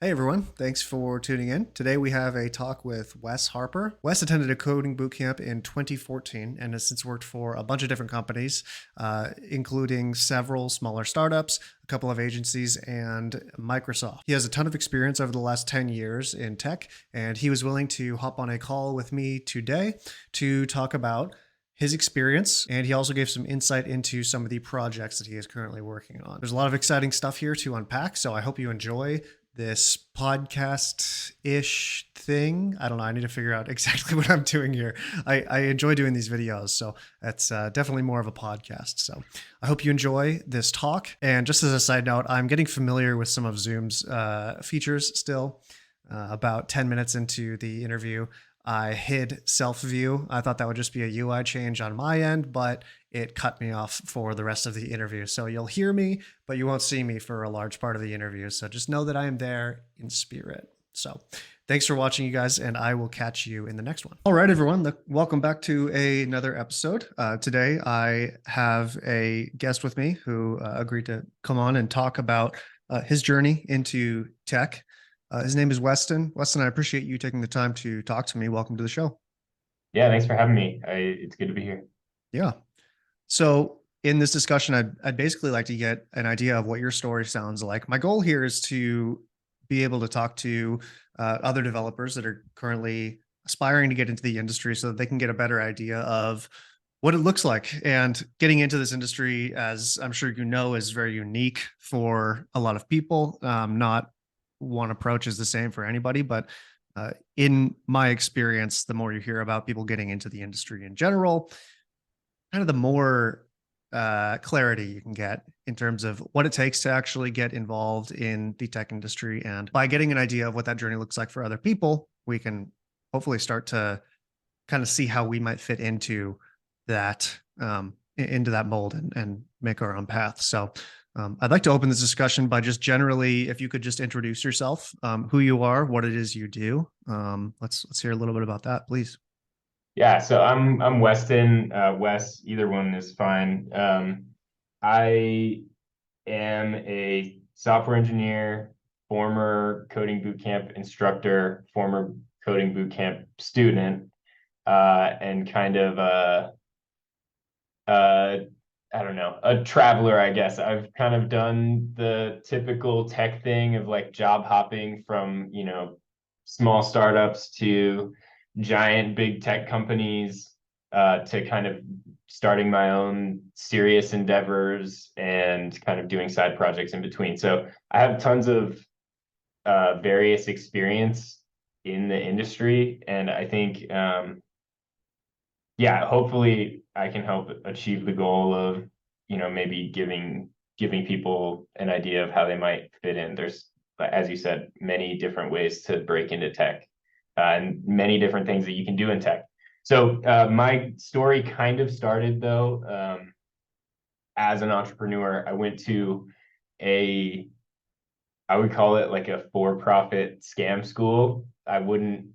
Hey everyone, thanks for tuning in. Today we have a talk with Wes Harper. Wes attended a coding bootcamp in 2014 and has since worked for a bunch of different companies, including several smaller startups, a couple of agencies, and Microsoft. He has a ton of experience over the last 10 years in tech, and he was willing to hop on a call with me today to talk about his experience, and he also gave some insight into some of the projects that he is currently working on. There's a lot of exciting stuff here to unpack, so I hope you enjoy this podcast ish thing. I don't know. I need to figure out exactly what I'm doing here. I enjoy doing these videos, so it's definitely more of a podcast. So I hope you enjoy this talk. And just as a side note, I'm getting familiar with some of Zoom's features still. About 10 minutes into the interview, I hid self view. I thought that would just be a UI change on my end, but it cut me off for the rest of the interview. So you'll hear me, but you won't see me for a large part of the interview. So just know that I am there in spirit. So thanks for watching, you guys, and I will catch you in the next one. All right, everyone, welcome back to another episode. Today, I have a guest with me who agreed to come on and talk about his journey into tech. His name is Weston. Weston, I appreciate you taking the time to talk to me. Welcome to the show. Yeah, thanks for having me. It's good to be here. Yeah. So in this discussion, I'd basically like to get an idea of what your story sounds like. My goal here is to be able to talk to other developers that are currently aspiring to get into the industry so that they can get a better idea of what it looks like. And getting into this industry, as I'm sure you know, is very unique for a lot of people. Not one approach is the same for anybody, but in my experience, the more you hear about people getting into the industry in general, kind of the more clarity you can get in terms of what it takes to actually get involved in the tech industry. And by getting an idea of what that journey looks like for other people, we can hopefully start to kind of see how we might fit into that into that mold and make our own path. So I'd like to open this discussion by just generally, if you could just introduce yourself, who you are, what it is you do. Let's hear a little bit about that, please. Yeah, so I'm Weston, Wes, either one is fine. I am a software engineer, former coding bootcamp instructor, former coding bootcamp student, and kind of uh, I don't know, a traveler, I guess. I've kind of done the typical tech thing of like job hopping from, small startups to giant big tech companies, to kind of starting my own serious endeavors and kind of doing side projects in between. So I have tons of various experience in the industry, and I think yeah, hopefully I can help achieve the goal of, maybe giving people an idea of how they might fit in. There's, as you said, many different ways to break into tech, and many different things that you can do in tech. So my story kind of started though, as an entrepreneur. I went to a, I would call it like a for-profit scam school. I wouldn't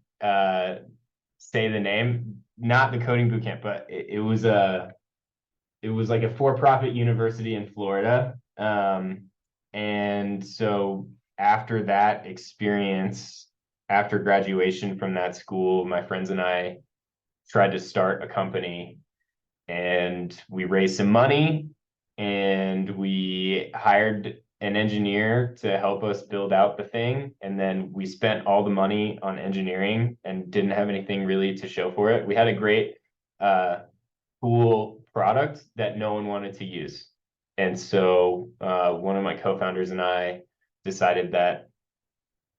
say the name, not the coding bootcamp, but it was like a for-profit university in Florida. And so after that experience, after graduation from that school, my friends and I tried to start a company, and we raised some money, and we hired an engineer to help us build out the thing. And then we spent all the money on engineering and didn't have anything really to show for it. We had a great, cool product that no one wanted to use. And so one of my co-founders and I decided that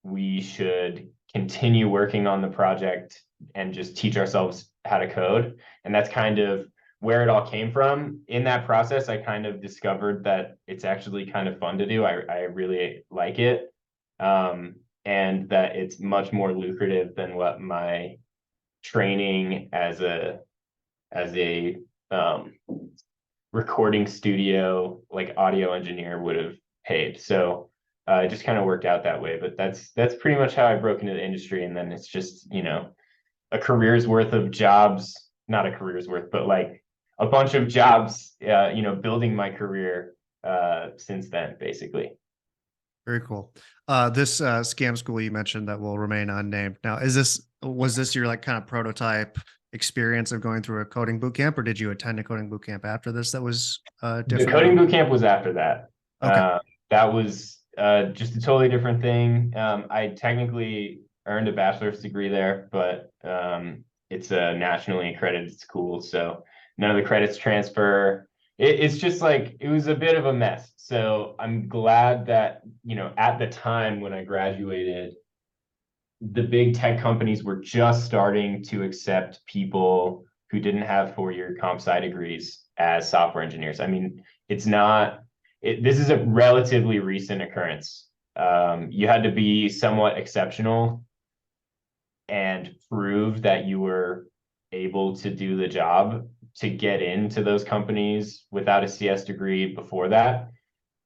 we should continue working on the project and just teach ourselves how to code. And that's kind of where it all came from. In that process, I kind of discovered that it's actually kind of fun to do. I really like it. And that it's much more lucrative than what my training as a recording studio, like audio engineer, would have paid. So it just kind of worked out that way. But that's pretty much how I broke into the industry. And then it's just, a career's worth of jobs, not a career's worth, but like a bunch of jobs, building my career since then, basically. Very cool. This scam school you mentioned that will remain unnamed. Now, was this your like kind of prototype experience of going through a coding boot camp, or did you attend a coding boot camp after this that was The different? coding Or boot camp was after that. okay, That was just a totally different thing. I technically earned a bachelor's degree there, but it's a nationally accredited school, so none of the credits transfer. It's just like it was a bit of a mess. So I'm glad that, at the time when I graduated, the big tech companies were just starting to accept people who didn't have 4-year comp sci degrees as software engineers. I mean, it's not, this is a relatively recent occurrence. You had to be somewhat exceptional and prove that you were able to do the job to get into those companies without a CS degree before that.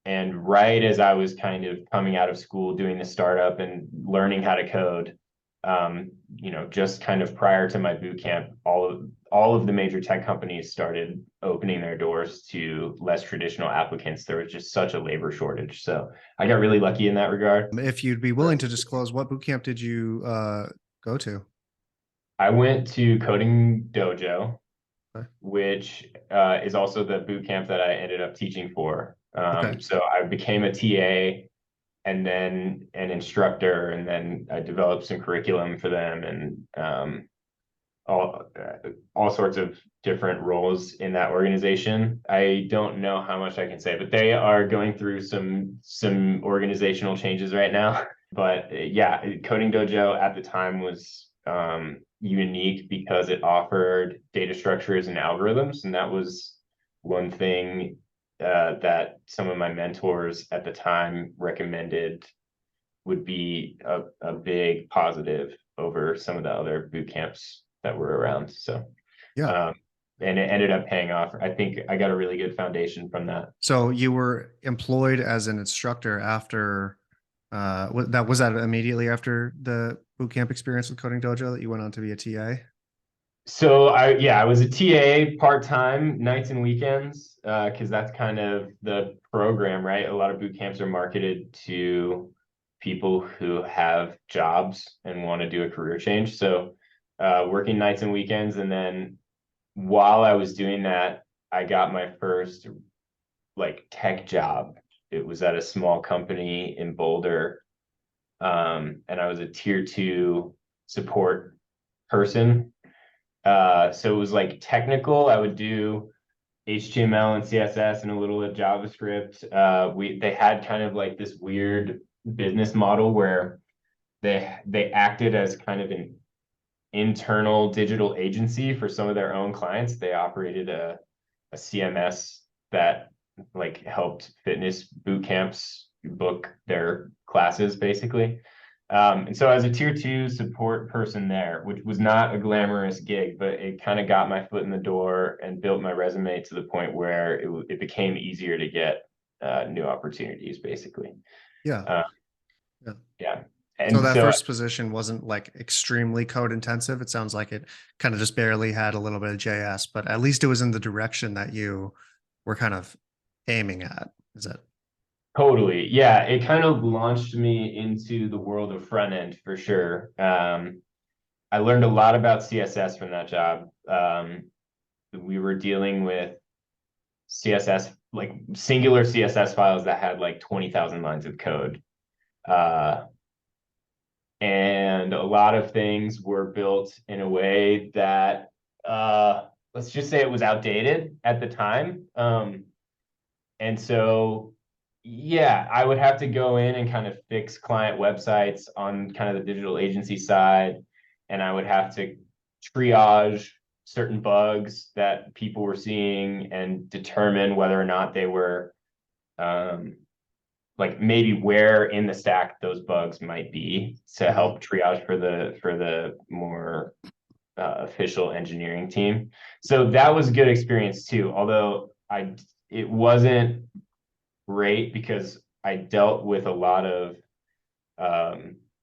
And right as I was kind of coming out of school, doing the startup and learning how to code, just kind of prior to my boot camp, all of the major tech companies started opening their doors to less traditional applicants. There was just such a labor shortage. So I got really lucky in that regard. if you'd be willing to disclose, what boot camp did you go to? I went to Coding Dojo, Okay. which is also the boot camp that I ended up teaching for. Okay. So I became a TA and then an instructor, and then I developed some curriculum for them, and all sorts of different roles in that organization. I don't know how much I can say, but they are going through some organizational changes right now. But yeah, Coding Dojo at the time was unique because it offered data structures and algorithms, and that was one thing that some of my mentors at the time recommended would be a big positive over some of the other boot camps that were around. So, Yeah. um, and it ended up paying off. I think I got a really good foundation from that. So you were employed as an instructor after was that immediately after the boot camp experience with Coding Dojo that you went on to be a TA? So I was a TA part-time nights and weekends, because that's kind of the program, right? A lot of boot camps are marketed to people who have jobs and want to do a career change. So working nights and weekends, and then while I was doing that, I got my first like tech job. It was at a small company in Boulder, and I was a tier 2 support person. So it was like technical. I would do HTML and CSS and a little of JavaScript. They had kind of like this weird business model where they acted as kind of an internal digital agency for some of their own clients. They operated a CMS that like helped fitness boot camps book their classes basically. And so as a tier 2 support person there, which was not a glamorous gig, but it kind of got my foot in the door and built my resume to the point where it became easier to get new opportunities basically. Yeah. Uh, Yeah. yeah. So And that so first position wasn't like extremely code intensive. It sounds like it kind of just barely had a little bit of JS, but at least it was in the direction that you were kind of aiming at. Is it? totally. Yeah. It kind of launched me into the world of front end for sure. I learned a lot about CSS from that job. We were dealing with CSS, like singular CSS files that had like 20,000 lines of code. Uh, and a lot of things were built in a way that, let's just say it was outdated at the time. And so, yeah, I would have to go in and kind of fix client websites on kind of the digital agency side. And I would have to triage certain bugs that people were seeing and determine whether or not they were, um, like maybe where in the stack those bugs might be to Mhm. help triage for the more official engineering team. So that was a good experience too. Although it wasn't great because I dealt with a lot of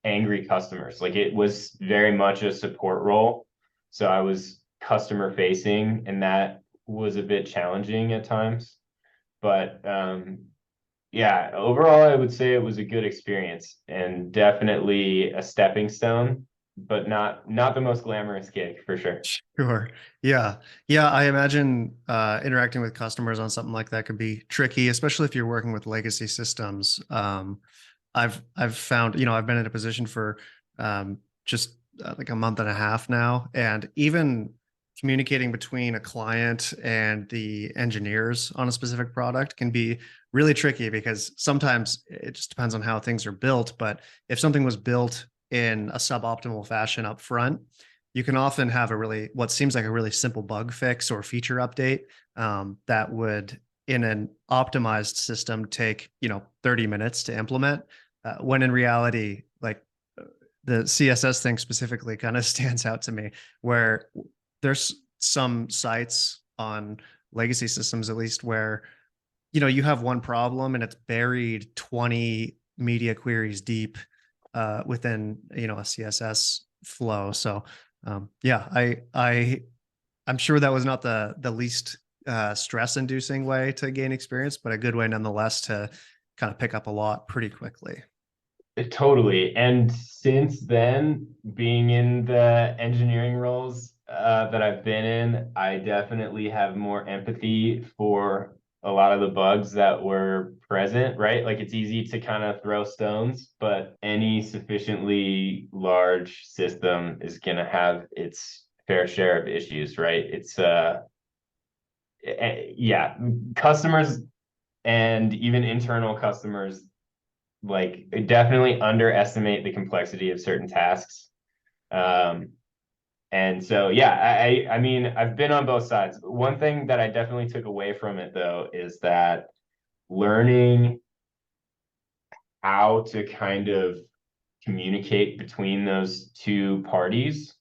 angry customers. Like it was very much a support role. So I was customer facing, and that was a bit challenging at times. But yeah, overall, I would say it was a good experience and definitely a stepping stone, but not the most glamorous gig for sure. Sure. Yeah. Yeah. I imagine interacting with customers on something like that could be tricky, especially if you're working with legacy systems. I've found, I've been in a position for just like a month and a half now, and even communicating between a client and the engineers on a specific product can be really tricky because sometimes it just depends on how things are built. But if something was built in a suboptimal fashion up front, you can often have a really what seems like a really simple bug fix or feature update that would in an optimized system take 30 minutes to implement, when in reality, like, the CSS thing specifically kind of stands out to me, where there's some sites on legacy systems, at least, where you have one problem and it's buried 20 media queries deep within a CSS flow. So yeah, I'm sure that was not the least stress inducing way to gain experience, but a good way nonetheless to kind of pick up a lot pretty quickly. Totally. And since then, being in the engineering roles that I've been in, I definitely have more empathy for a lot of the bugs that were present, right? Like it's easy to kind of throw stones, but any sufficiently large system is going to have its fair share of issues, right? Yeah, customers and even internal customers like definitely underestimate the complexity of certain tasks. Um, and so, yeah, I mean, I've been on both sides. One thing that I definitely took away from it though is that learning how to kind of communicate between those two parties,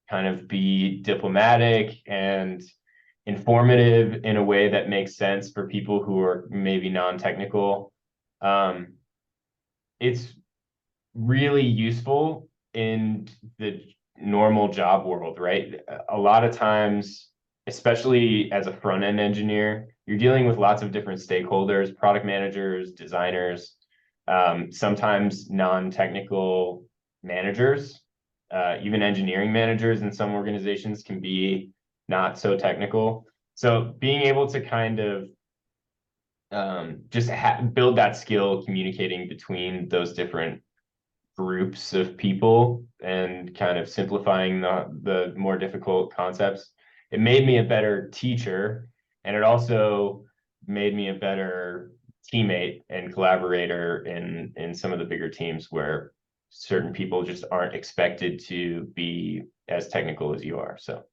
kind of be diplomatic and informative in a way that makes sense for people who are maybe non-technical. Um, it's really useful in the normal job world, right? A lot of times, especially as a front end engineer, you're dealing with lots of different stakeholders, product managers, designers, sometimes non-technical managers, even engineering managers in some organizations can be not so technical. So being able to kind of just build that skill communicating between those different groups of people and kind of simplifying the more difficult concepts. It made me a better teacher, and it also made me a better teammate and collaborator in some of the bigger teams where certain people just aren't expected to be as technical as you are. So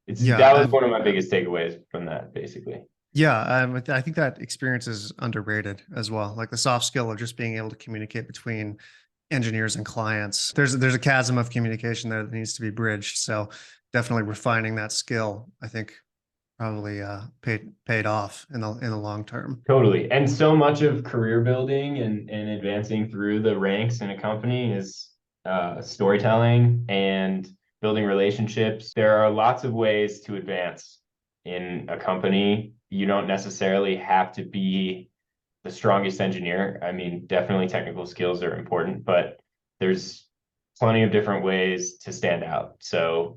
it's Yeah, that was one of my biggest takeaways from that, basically. yeah, I think that experience is underrated as well. Like the soft skill of just being able to communicate between engineers and clients. There's a chasm of communication there that needs to be bridged. So definitely refining that skill, I think, probably paid off in the long term. Totally. And so much of career building and advancing through the ranks in a company is storytelling and building relationships. There are lots of ways to advance in a company. You don't necessarily have to be the strongest engineer. I mean, definitely technical skills are important, but there's plenty of different ways to stand out. So,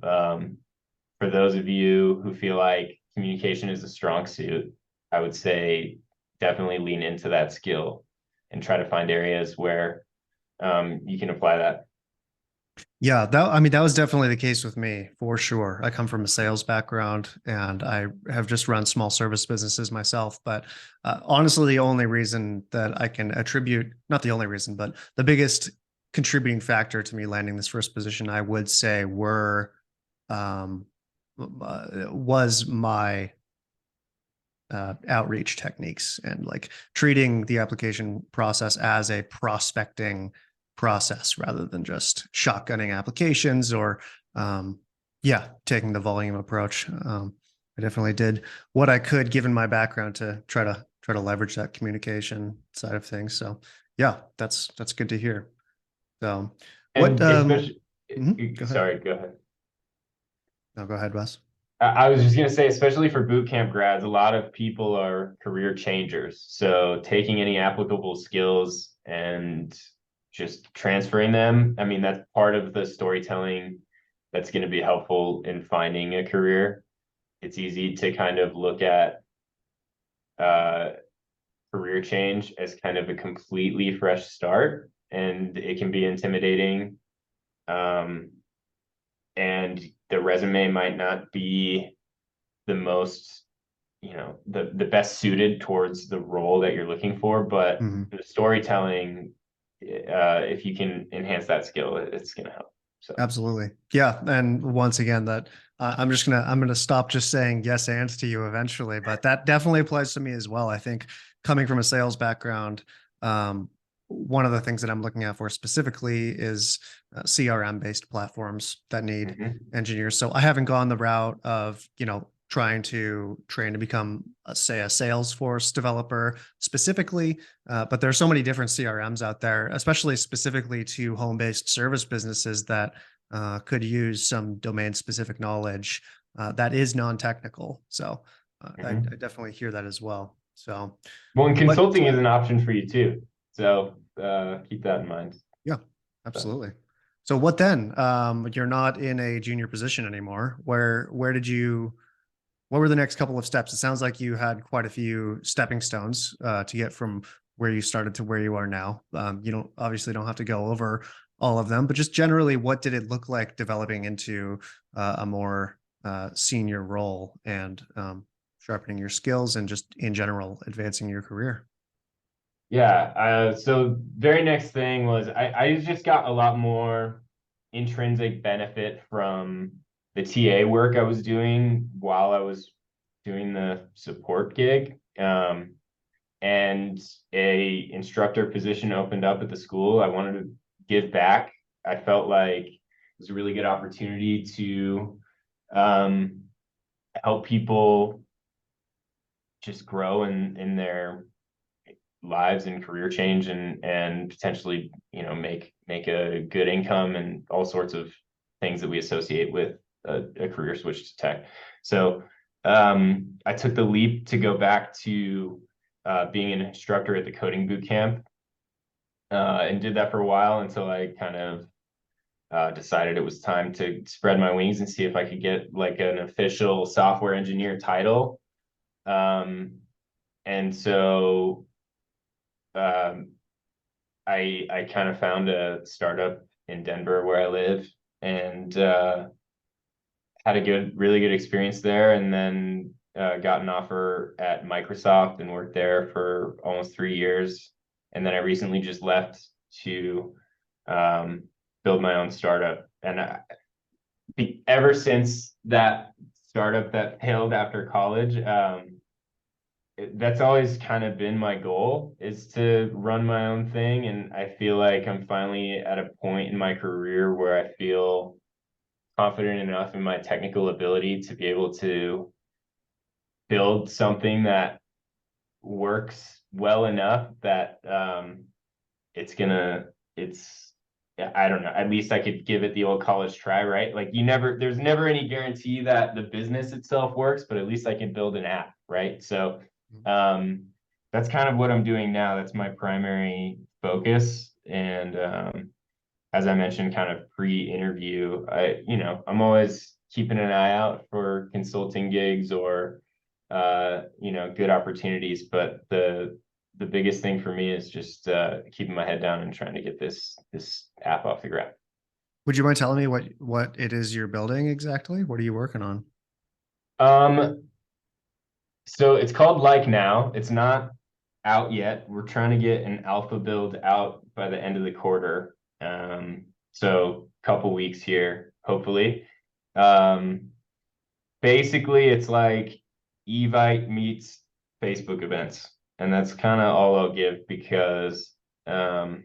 for those of you who feel like communication is a strong suit, I would say definitely lean into that skill and try to find areas where you can apply that. Yeah, that was definitely the case with me for sure. I come from a sales background and I have just run small service businesses myself. But honestly, the only reason that I can attribute, not the only reason, but the biggest contributing factor to me landing this first position, I would say, um, was my outreach techniques and like treating the application process as a prospecting process rather than just shotgunning applications or yeah, taking the volume approach. I definitely did what I could given my background to try to leverage that communication side of things. So yeah, that's good to hear. So what And especially, go ahead. sorry, go ahead. No, go ahead, Wes. I was just gonna say, especially for boot camp grads, a lot of people are career changers. So taking any applicable skills and just transferring them, I mean, that's part of the storytelling that's going to be helpful in finding a career. It's easy to kind of look at uh, career change as kind of a completely fresh start, and it can be intimidating. Um, and the resume might not be the most, the best suited towards the role that you're looking for, but Mhm. the storytelling, if you can enhance that skill, it's going to help. So Absolutely. Yeah. And once again, that I'm gonna stop just saying yes and to you eventually, but that definitely applies to me as well. I think coming from a sales background, um, one of the things that I'm looking at for specifically is CRM based platforms that need mhm. engineers. So I haven't gone the route of, trying to train to become, say, a Salesforce developer specifically. But there are so many different CRMs out there, especially specifically to home-based service businesses that could use some domain-specific knowledge that is non-technical. So I Mhm. definitely hear that as well. So, Well, and but consulting is an option for you too. So keep that in mind. yeah, So, absolutely. So what then? You're not in a junior position anymore. Where did you? What were the next couple of steps? It sounds like you had quite a few stepping stones to get from where you started to where you are now. You don't obviously don't have to go over all of them, but just generally, what did it look like developing into a more senior role and sharpening your skills and just in general advancing your career? yeah. So very next thing was I just got a lot more intrinsic benefit from the TA work I was doing while I was doing the support gig. And a instructor position opened up at the school. I wanted to give back. I felt like it was a really good opportunity to um, help people just grow in their lives and career change and potentially make a good income and all sorts of things that we associate with a career switch to tech. So I took the leap to go back to being an instructor at the coding boot camp, and did that for a while until I kind of decided it was time to spread my wings and see if I could get like an official software engineer title. Um, and so um, I kind of found a startup in Denver where I live, and had a really good experience there, and then got an offer at Microsoft and worked there for almost 3 years. And then I recently just left to um, build my own startup. And ever since that startup that failed after college, that's always kind of been my goal, is to run my own thing. And I feel like I'm finally at a point in my career where I feel confident enough in my technical ability to be able to build something that works well enough that it's gonna it's I don't know, at least I could give it the old college try, right? Like there's never any guarantee that the business itself works, but at least I can build an app, right? So um that's kind of what I'm doing now. That's my primary focus. And as I mentioned, kind of pre-interview, I'm always keeping an eye out for consulting gigs or, good opportunities. But the biggest thing for me is just keeping my head down and trying to get this app off the ground. Would you mind telling me what it is you're building exactly? What are you working on? Um, so it's called Like Now. It's not out yet. We're trying to get an alpha build out by the end of the quarter. So couple weeks here, hopefully. Um, Basically, it's like Evite meets Facebook events, and that's kind of all I'll give because um,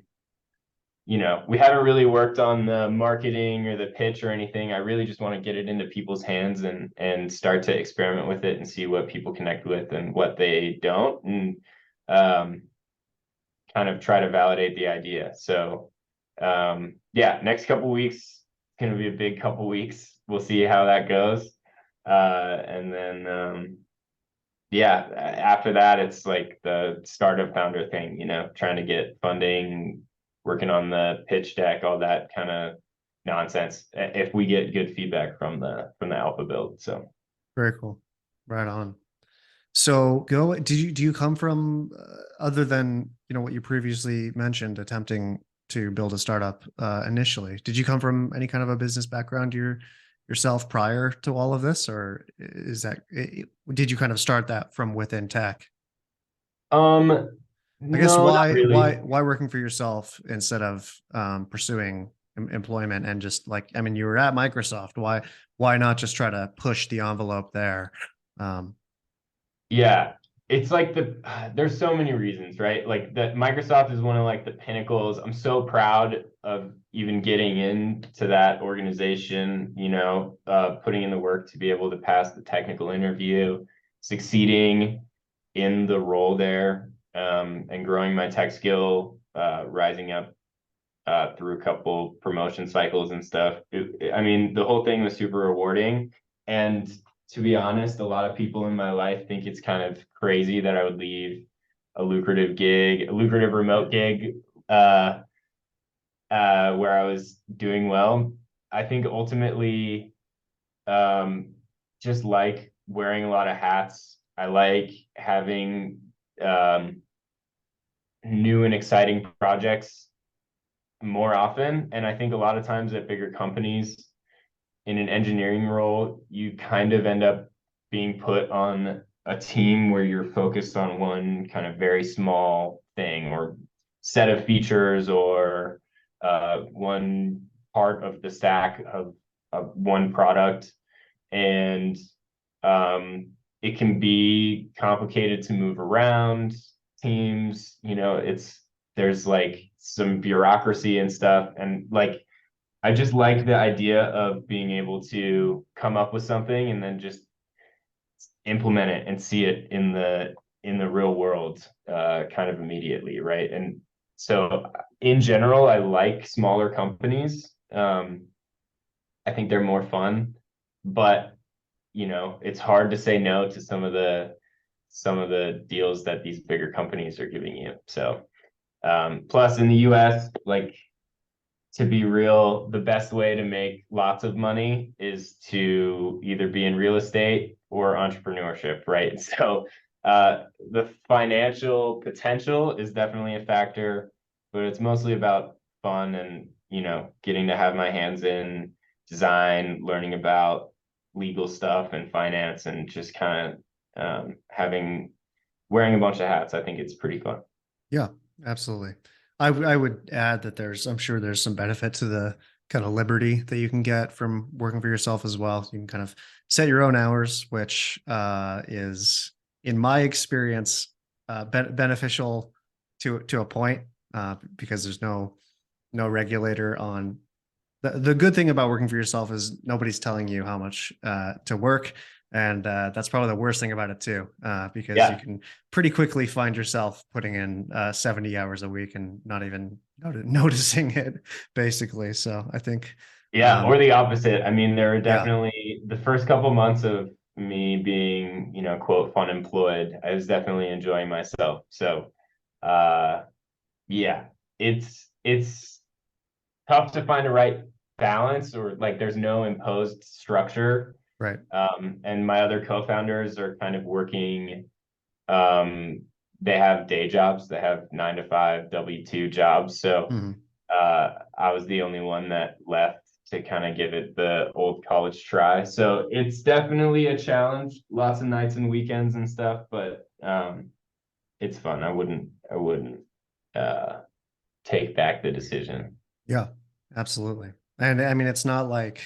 we haven't really worked on the marketing or the pitch or anything. I really just want to get it into people's hands and start to experiment with it and see what people connect with and what they don't, and um, kind of try to validate the idea. So yeah, next couple weeks, it's going to be a big couple weeks. We'll see how that goes. And then yeah, after that, it's like the startup founder thing, trying to get funding, working on the pitch deck, all that kind of nonsense. If we get good feedback from the alpha build, so. Very cool. Right on. So do you come from other than, what you previously mentioned, attempting to build a startup initially, did you come from any kind of a business background yourself prior to all of this, or did you kind of start that from within tech? Um, I guess no, not really. why working for yourself instead of pursuing employment, and just like, I mean, you were at Microsoft. Why not just try to push the envelope there? Um, Yeah, it's like there's so many reasons, right? Like that Microsoft is one of like the pinnacles. I'm so proud of even getting into that organization, putting in the work to be able to pass the technical interview, succeeding in the role there, and growing my tech skill, rising up through a couple promotion cycles and stuff. I mean, the whole thing was super rewarding. And to be honest, a lot of people in my life think it's kind of crazy that I would leave a lucrative remote gig, where I was doing well. I think ultimately, um, just like wearing a lot of hats. I like having new and exciting projects more often. And I think a lot of times at bigger companies in an engineering role, you kind of end up being put on a team where you're focused on one kind of very small thing or set of features or one part of the stack of one product. And it can be complicated to move around teams. There's like some bureaucracy and stuff. And like, I just like the idea of being able to come up with something and then just implement it and see it in the real world, kind of immediately, right? And so in general, I like smaller companies. I think they're more fun, but it's hard to say no to some of the deals that these bigger companies are giving you. So plus in the US, like, to be real, the best way to make lots of money is to either be in real estate or entrepreneurship, right? So the financial potential is definitely a factor, but it's mostly about fun and, getting to have my hands in design, learning about legal stuff and finance, and just kind of wearing a bunch of hats. I think it's pretty fun. Yeah, absolutely. I would add that I'm sure there's some benefit to the kind of liberty that you can get from working for yourself as well. You can kind of set your own hours, which is, in my experience, beneficial to a point, because there's no regulator on. The good thing about working for yourself is nobody's telling you how much to work. And that's probably the worst thing about it too, because you Yeah. can pretty quickly find yourself putting in 70 hours a week and not even noticing it, basically. So I think, Yeah, or the opposite. I mean, there are yeah, definitely the first couple months of me being, quote, fun employed, I was definitely enjoying myself. So, uh, yeah, it's tough to find a right balance, or like there's no imposed structure. right. And my other co-founders are kind of working, um, they have day jobs, they have 9 to 5 W-2 jobs. So Mhm. I was the only one that left to kind of give it the old college try. So it's definitely a challenge, lots of nights and weekends and stuff, but it's fun. I wouldn't uh, take back the decision. Yeah, absolutely. And I mean, it's not like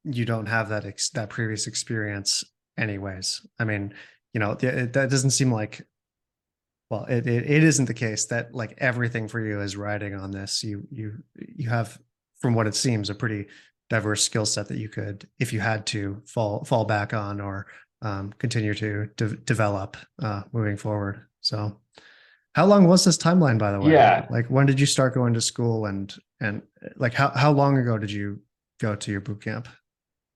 you don't have that previous experience anyways. I mean, that doesn't seem like, well, it isn't the case that like everything for you is riding on this. You have, from what it seems, a pretty diverse skill set that you could, if you had to, fall back on, or continue to develop moving forward. So, how long was this timeline, by the way? Yeah. Like, when did you start going to school, and like how long ago did you go to your boot camp?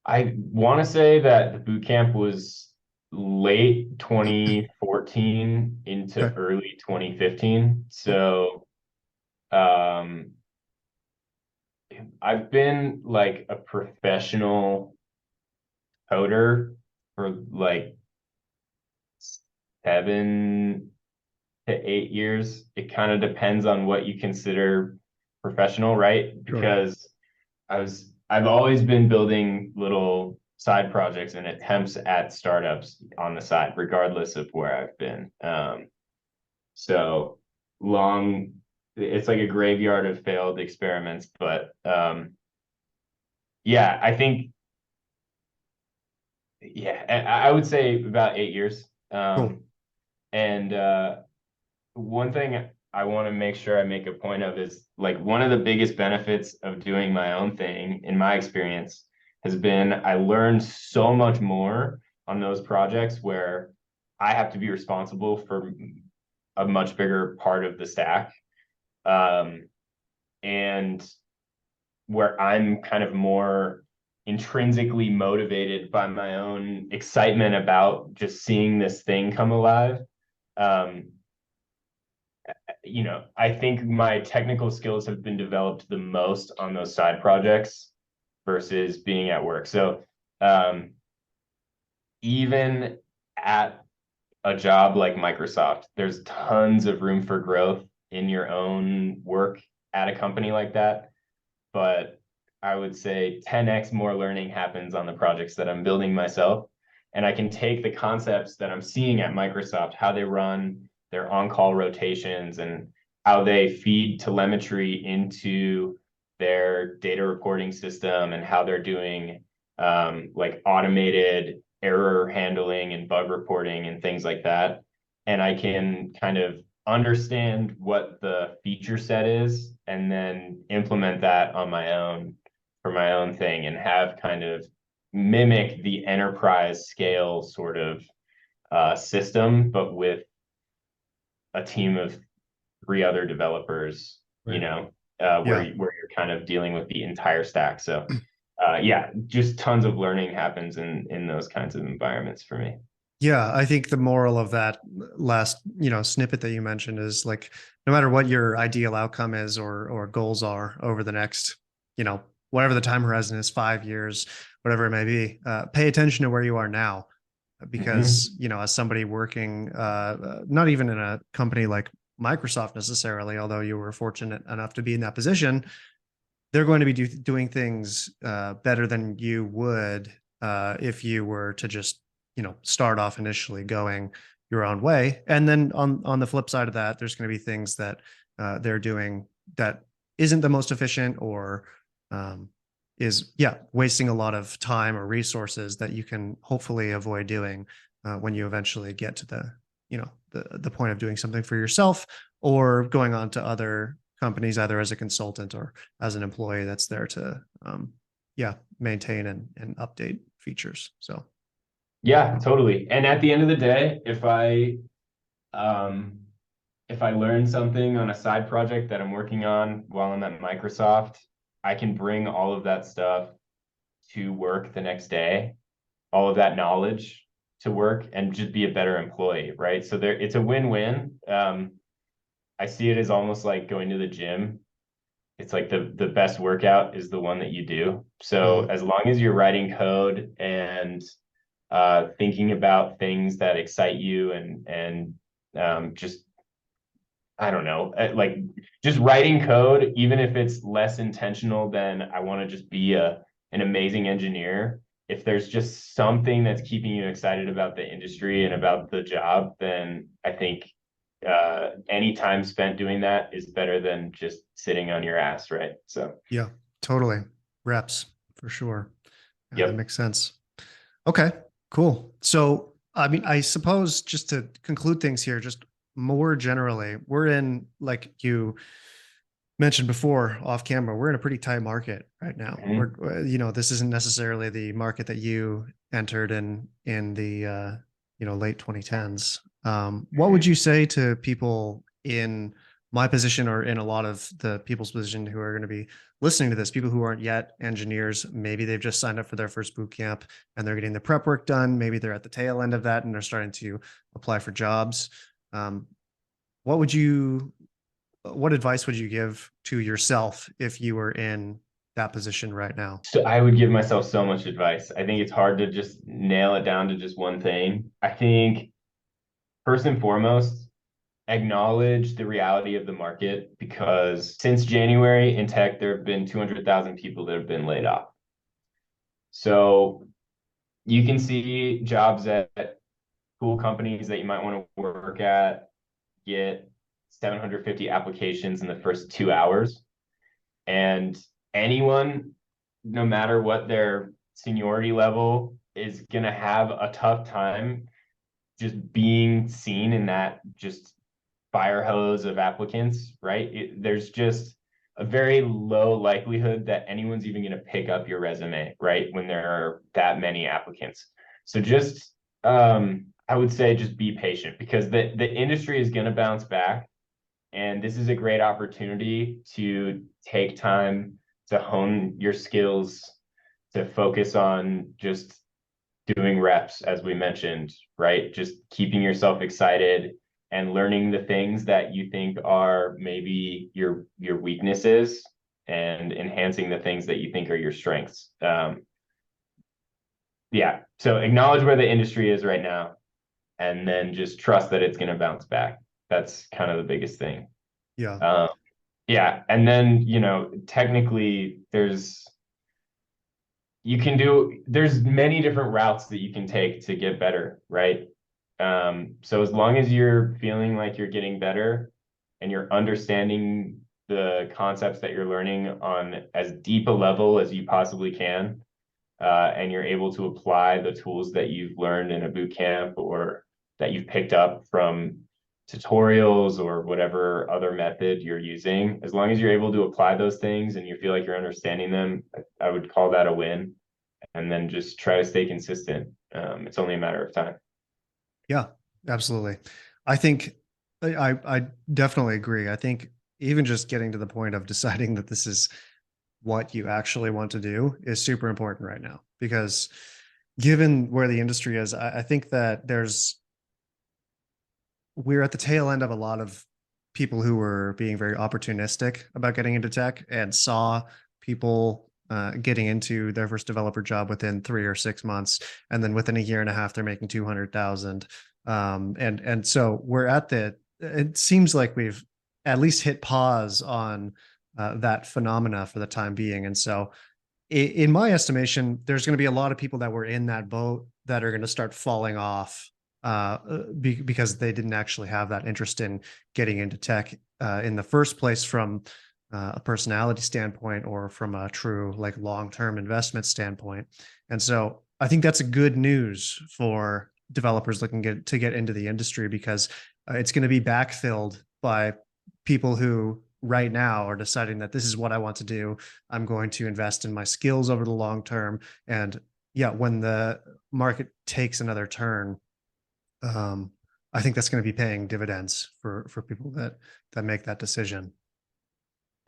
I want to say that the boot camp was late 2014 into Okay. early 2015. Cool. So um, I've been like a professional coder for like 7 to 8 years. It kind of depends on what you consider professional, right? Sure. Because I've always been building little side projects and attempts at startups on the side, regardless of where I've been. So long, it's like a graveyard of failed experiments, but yeah, I think yeah, I would say about 8 years. Cool. And one thing I want to make sure I make a point of is like one of the biggest benefits of doing my own thing, in my experience, has been I learned so much more on those projects where I have to be responsible for a much bigger part of the stack. Um, and where I'm kind of more intrinsically motivated by my own excitement about just seeing this thing come alive. Um, I think my technical skills have been developed the most on those side projects versus being at work. So um, even at a job like Microsoft, there's tons of room for growth in your own work at a company like that. But I would say 10x more learning happens on the projects that I'm building myself. And I can take the concepts that I'm seeing at Microsoft, how they run their on-call rotations and how they feed telemetry into their data reporting system and how they're doing like automated error handling and bug reporting and things like that. And I can kind of understand what the feature set is and then implement that on my own for my own thing and have kind of mimic the enterprise scale sort of system, but with a team of three other developers, Right. where Yeah. you're kind of dealing with the entire stack. So yeah, just tons of learning happens in those kinds of environments for me. Yeah, I think the moral of that last, snippet that you mentioned is like no matter what your ideal outcome is or goals are over the next, whatever the time horizon is, 5 years, whatever it may be, pay attention to where you are now. Mm-hmm. Because, as somebody working, not even in a company like Microsoft necessarily, although you were fortunate enough to be in that position, they're going to be doing things better than you would if you were to just start off initially going your own way. And then on the flip side of that, there's going to be things that they're doing that isn't the most efficient or um, is wasting a lot of time or resources that you can hopefully avoid doing when you eventually get to the point of doing something for yourself or going on to other companies either as a consultant or as an employee that's there to maintain and update features. So Yeah, totally. And at the end of the day, um if I learn something on a side project that I'm working on while I'm at Microsoft, I can bring all of that stuff to work the next day, all of that knowledge to work and just be a better employee, right? So it's a win-win. I see it as almost like going to the gym. It's like the best workout is the one that you do. So mhm. as long as you're writing code and thinking about things that excite you and just I don't know, like just writing code, even if it's less intentional than I want to just be an amazing engineer. If there's just something that's keeping you excited about the industry and about the job, then I think any time spent doing that is better than just sitting on your ass, right? So, Yeah, totally. Reps for sure. Yeah, that yep. makes sense. Okay, cool. So, I mean, I suppose just to conclude things here, just more generally, we're in, like you mentioned before off camera, we're in a pretty tight market right now. We're, Mhm. this isn't necessarily the market that you entered in the, late 2010s. What would Mhm. you say to people in my position or in a lot of the people's position who are going to be listening to this, people who aren't yet engineers, maybe they've just signed up for their first boot camp and they're getting the prep work done. Maybe they're at the tail end of that and they're starting to apply for jobs. Um, what would you, what advice would you give to yourself if you were in that position right now? So I would give myself so much advice. I think it's hard to just nail it down to just one thing. I think first and foremost, acknowledge the reality of the market, because since January in tech, there have been 200,000 people that have been laid off. So you can see jobs at cool companies that you might want to work at get 750 applications in the first 2 hours. And anyone, no matter what their seniority level, is going to have a tough time just being seen in that just fire hose of applicants, right? There's just a very low likelihood that anyone's even going to pick up your resume, right? When there are that many applicants. So just, I would say just be patient, because the industry is going to bounce back. And this is a great opportunity to take time to hone your skills, to focus on just doing reps, as we mentioned, right? Just keeping yourself excited and learning the things that you think are maybe your weaknesses, and enhancing the things that you think are your strengths. Yeah. So acknowledge where the industry is right now, and then just trust that it's going to bounce back. That's kind of the biggest thing. Yeah. Um, yeah. And then, technically there's many different routes that you can take to get better, right? So as long as you're feeling like you're getting better and you're understanding the concepts that you're learning on as deep a level as you possibly can, and you're able to apply the tools that you've learned in a boot camp or that you've picked up from tutorials or whatever other method you're using, as long as you're able to apply those things and you feel like you're understanding them, I would call that a win. And then just try to stay consistent. It's only a matter of time. Yeah, absolutely. I think I definitely agree. I think even just getting to the point of deciding that this is what you actually want to do is super important right now, because given where the industry is, I think that we're at the tail end of a lot of people who were being very opportunistic about getting into tech and saw people getting into their first developer job within 3 or 6 months, and then within a year and a half they're making 200,000. And so we're at the. It seems like we've at least hit pause on that phenomena for the time being, and so in my estimation, there's going to be a lot of people that were in that boat that are going to start falling off because they didn't actually have that interest in getting into tech in the first place, from a personality standpoint or from a true like long-term investment standpoint. And so I think that's a good news for developers looking to get into the industry, because it's going to be backfilled by people who right now are deciding that this is what I want to do. I'm going to invest in my skills over the long term. And yeah, when the market takes another turn, um, I think that's going to be paying dividends for people that make that decision.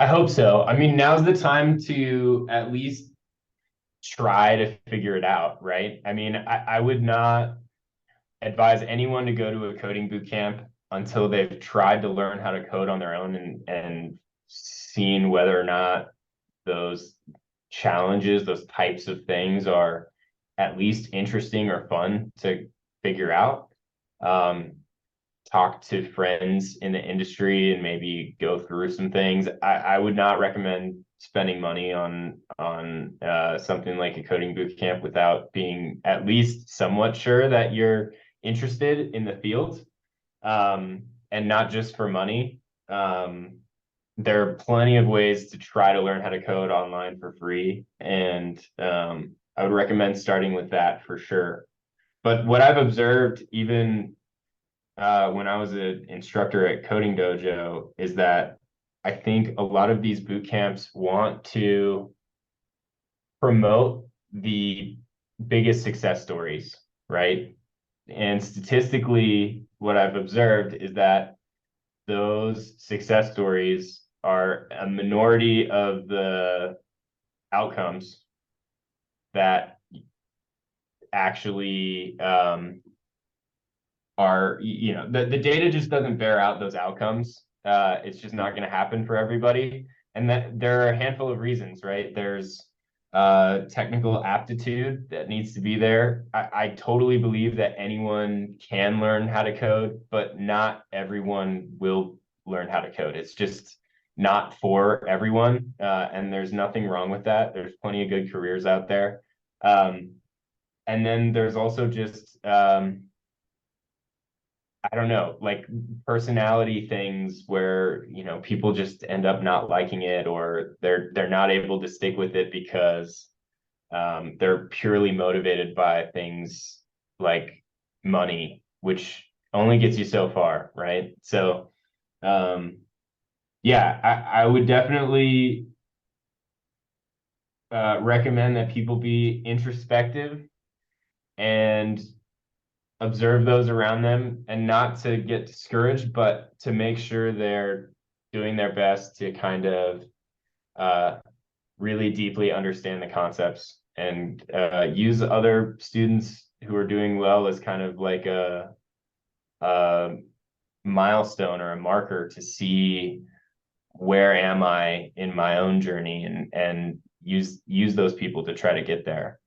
I hope so. I mean, now's the time to at least try to figure it out, right? I mean, I would not advise anyone to go to a coding boot camp until they've tried to learn how to code on their own, and seen whether or not those challenges, those types of things are at least interesting or fun to figure out. Um, Talk to friends in the industry and maybe go through some things. I would not recommend spending money on something like a coding boot camp without being at least somewhat sure that you're interested in the field, and not just for money. There are plenty of ways to try to learn how to code online for free, and I would recommend starting with that for sure. But what I've observed, even when I was an instructor at Coding Dojo, is that I think a lot of these boot camps want to promote the biggest success stories, right? And statistically, what I've observed is that those success stories are a minority of the outcomes that actually are, the data just doesn't bear out those outcomes. It's just not going to happen for everybody. And that there are a handful of reasons, right? There's technical aptitude that needs to be there. I totally believe that anyone can learn how to code, but not everyone will learn how to code. It's just not for everyone. And there's nothing wrong with that. There's plenty of good careers out there. And then there's also just, I don't know, like personality things where, people just end up not liking it, or they're not able to stick with it because they're purely motivated by things like money, which only gets you so far, right? So yeah, I would definitely recommend that people be introspective and observe those around them, and not to get discouraged, but to make sure they're doing their best to kind of really deeply understand the concepts, and use other students who are doing well as kind of like a milestone or a marker to see where am I in my own journey, and use those people to try to get there.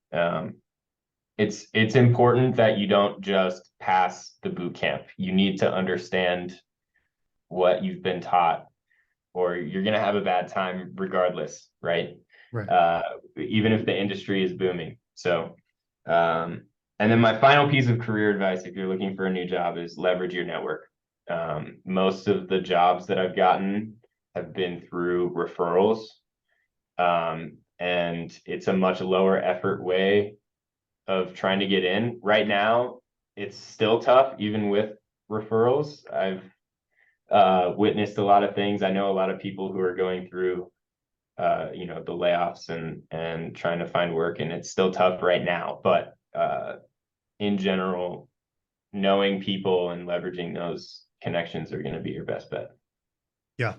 It's important that you don't just pass the boot camp. You need to understand what you've been taught, or you're going to have a bad time regardless, right? Right. Even if the industry is booming. So, and then my final piece of career advice, if you're looking for a new job, is leverage your network. Most of the jobs that I've gotten have been through referrals. And it's a much lower effort way of trying to get in. Right now, it's still tough, even with referrals. I've witnessed a lot of things. I know a lot of people who are going through, the layoffs and trying to find work, and it's still tough right now. But in general, knowing people and leveraging those connections are going to be your best bet. Yeah,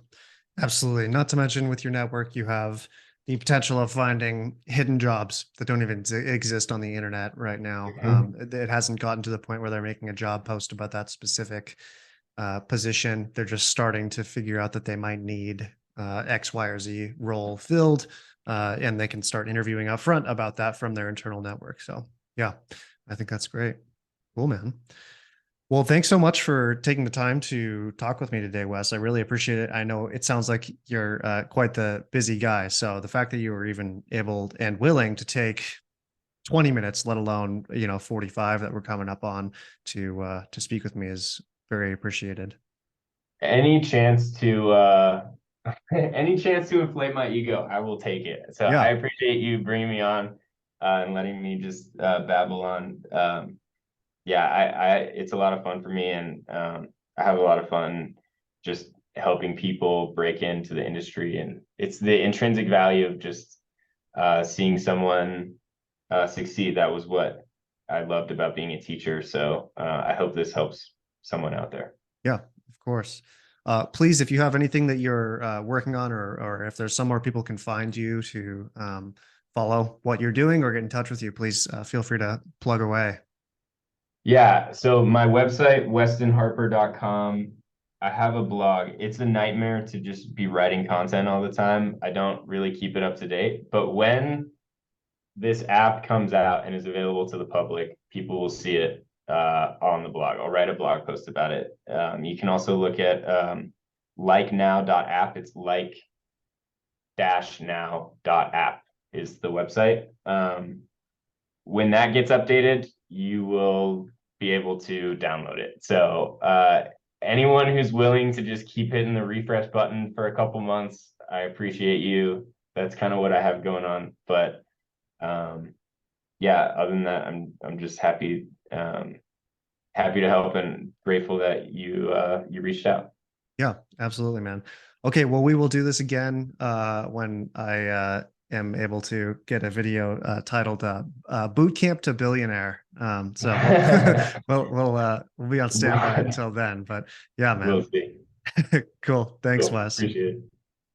absolutely. Not to mention with your network, you have the potential of finding hidden jobs that don't even exist on the internet right now. It hasn't gotten to the point where they're making a job post about that specific position. They're just starting to figure out that they might need X, Y, or Z role filled, and they can start interviewing up front about that from their internal network. So yeah, I think that's great. Cool, man. Well, thanks so much for taking the time to talk with me today, Wes. I really appreciate it. I know it sounds like you're quite the busy guy. So the fact that you were even able and willing to take 20 minutes, let alone, 45 that we're coming up on to speak with me is very appreciated. Any chance to any chance to inflate my ego, I will take it. So I Yeah. appreciate you bringing me on and letting me just babble on. Yeah, it's a lot of fun for me, and I have a lot of fun just helping people break into the industry, and it's the intrinsic value of just seeing someone succeed. That was what I loved about being a teacher. So I hope this helps someone out there. Yeah, of course. Please, if you have anything that you're working on, or if there's somewhere people can find you to follow what you're doing or get in touch with you, please feel free to plug away. Yeah, so my website, westonharper.com. I have a blog. It's a nightmare to just be writing content all the time. I don't really keep it up to date, but when this app comes out and is available to the public, people will see it on the blog. I'll write a blog post about it. You can also look at likenow.app. It's like-now.app is the website. When that gets updated, you will be able to download it. So anyone who's willing to just keep hitting the refresh button for a couple months, I appreciate you. That's kind of what I have going on. But yeah, other than that, I'm just happy happy to help, and grateful that you reached out. Yeah, absolutely, man. Okay, well, we will do this again when I am able to get a video titled "Bootcamp to Billionaire." So we'll we'll be on standby until then. But yeah, We'll man, see. Cool. Thanks, Cool. Wes. Appreciate it.